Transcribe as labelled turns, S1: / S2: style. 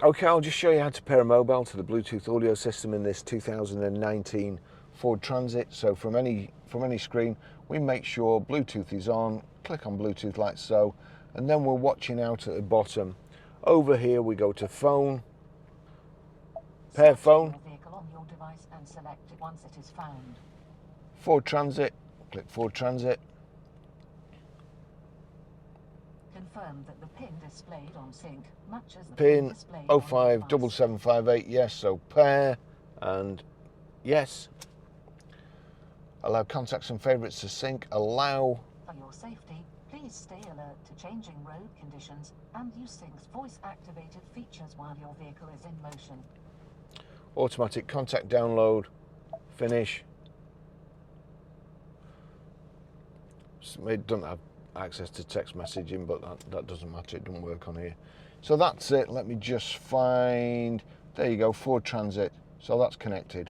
S1: Okay, I'll just show you how to pair a mobile to the Bluetooth audio system in this 2019 Ford Transit. So from any screen, we make sure Bluetooth is on, click on Bluetooth like so, and then we're watching out at the bottom. Over here we go to phone, pair phone,
S2: the vehicle on your device and select it once it is found.
S1: Ford Transit, click Ford Transit.
S2: Confirm that the PIN displayed on sync matches the
S1: PIN
S2: displayed on your device.
S1: 057758, yes, so pair, and yes. Allow contacts and favourites to sync, allow.
S2: For your safety, please stay alert to changing road conditions and use Sync's voice-activated features while your vehicle is in motion.
S1: Automatic contact download, finish. It doesn't have access to text messaging, but that doesn't matter, it doesn't work on here. So that's it. Let me just find, there you go, Ford Transit. So that's connected.